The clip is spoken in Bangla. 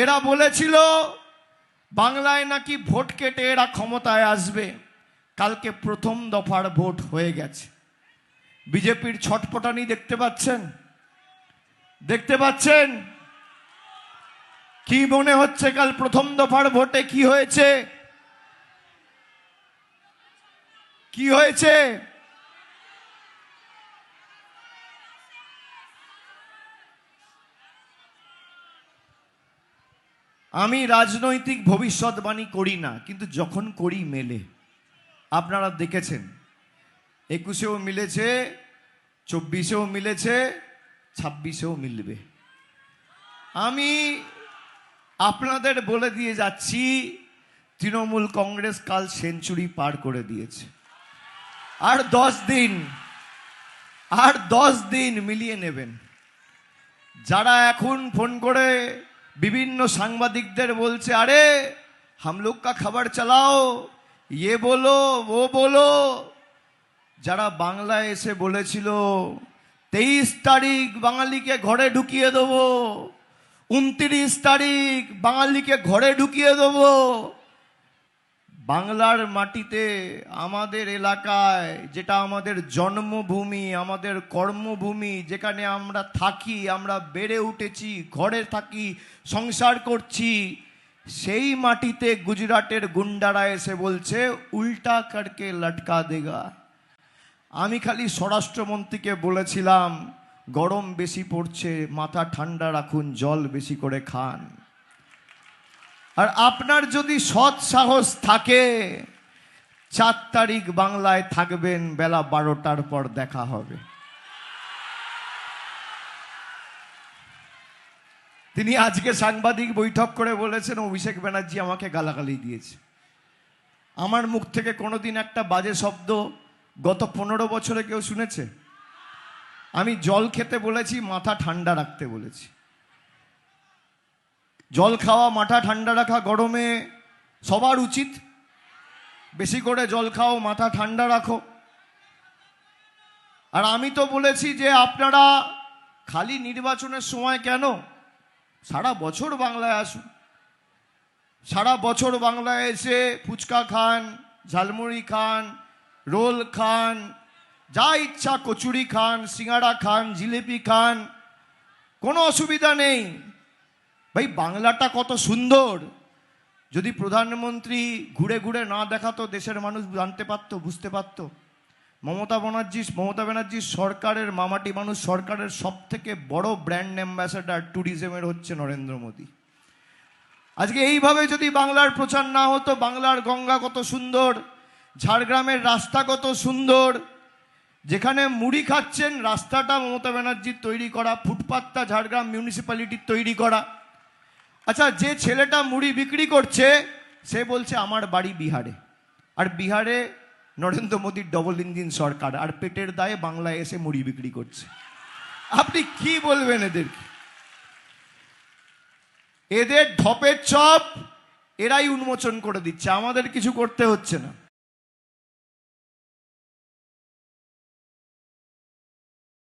এরা বলেছিল বাংলায় নাকি ভোট কেটে এরা ক্ষমতায় আসবে। কালকে প্রথম দফার ভোট হয়ে গেছে। বিজেপির ছটপটানি দেখতে পাচ্ছেন? দেখতে পাচ্ছেন? কি মনে হচ্ছে কাল প্রথম দফার ভোটে কি হয়েছে? কি হয়েছে? আমি রাজনৈতিক ভবিষ্যৎবাণী করি না, কিন্তু যখন করি মেলে। আপনারা দেখেছেন 21-এও মিলেছে, 24-এও মিলেছে, 26-এও মিলবে। আমি আপনাদের বলে দিয়ে যাচ্ছি, তৃণমূল কংগ্রেস কাল সেঞ্চুরি পার করে দিয়েছে। আর 10 দিন মিলিয়ে নেবেন। যারা এখন ফোন করে বিভিন্ন সাংবাদিকদের বলছে আরে हम लोग का खबर चलाओ, ये बोलो वो बोलो, যারা বাংলায় এসে বলেছিল 23 তারিখ বাঙালিকে ঘরে ঢুকিয়ে দেবো, 29 তারিখ বাঙালিকে ঘরে ঢুকিয়ে দেবো, বাংলার মাটিতে আমাদের এলাকায়, যেটা আমাদের জন্মভূমি, আমাদের কর্মভূমি, যেখানে আমরা থাকি, আমরা বেড়ে উঠেছি, ঘরে থাকি, সংসার করছি, সেই মাটিতে গুজরাটের গুন্ডারা এসে বলছে উল্টা করকে লটকা দেগা। আমি খালি স্বরাষ্ট্রমন্ত্রীকে বলেছিলাম গরম বেশি পড়ছে, মাথা ঠান্ডা রাখুন, জল বেশি করে খান। আর আপনার যদি সৎ সাহস থাকে 4 তারিখ বাংলায় থাকবেন, বেলা 12টার পর দেখা হবে। তিনি আজকে সাংবাদিক বৈঠক করে বলেছেন অভিষেক ব্যানার্জি আমাকে গালাগালি দিয়েছে। আমার মুখ থেকে কোনোদিন একটা বাজে শব্দ গত 15 বছরে কেউ শুনেছে? আমি জল খেতে বলেছি, মাথা ঠান্ডা রাখতে বলেছি। জল খাওয়া, মাথা ঠান্ডা রাখা গরমে সবার উচিত। বেশি করে জল খাও, মাথা ঠান্ডা রাখো। আর আমি তো বলেছি যে আপনারা খালি নির্বাচনের সময় কেন, সারা বছর বাংলায় আসুন। সারা বছর বাংলায় এসে ফুচকা খান, ঝালমুড়ি খান, রোল খান, যা ইচ্ছা কচুরি খান, সিঙ্গাড়া খান, জিলিপি খান, কোনো অসুবিধা নেই। ভাই বাংলাটা কত সুন্দর। যদি প্রধানমন্ত্রী ঘুরে ঘুরে না দেখাতো, দেশের মানুষ জানতে পারতো, বুঝতে পারতো। মমতা ব্যানার্জি সরকারের মামাটি মানুষ, সরকারের সব থেকে বড় ব্র্যান্ড অ্যাম্বাসেডার ট্যুরিজমের হচ্ছে নরেন্দ্র মোদী। আজকে এইভাবে যদি বাংলার প্রচার না হতো, বাংলার গঙ্গা কত সুন্দর, ঝাড়গ্রামের রাস্তা কত সুন্দর, যেখানে মুড়ি খাচ্ছেন রাস্তাটা মমতা ব্যানার্জির তৈরি করা, ফুটপাতটা ঝাড়গ্রাম মিউনিসিপ্যালিটির তৈরি করা। আচ্ছা, যে ছেলেটা মুড়ি বিক্রি করছে সে বলছে আমার বাড়ি বিহারে, আর বিহারে নরেন্দ্র মোদীর ডবল ইঞ্জিন সরকার, আর পেটের দায়ে বাংলায় এসে মুড়ি বিক্রি করছে। আপনি কি বলবেন এদেরকে? এদের ঢপের চপ এরাই উন্মোচন করে দিচ্ছে, আমাদের কিছু করতে হচ্ছে না।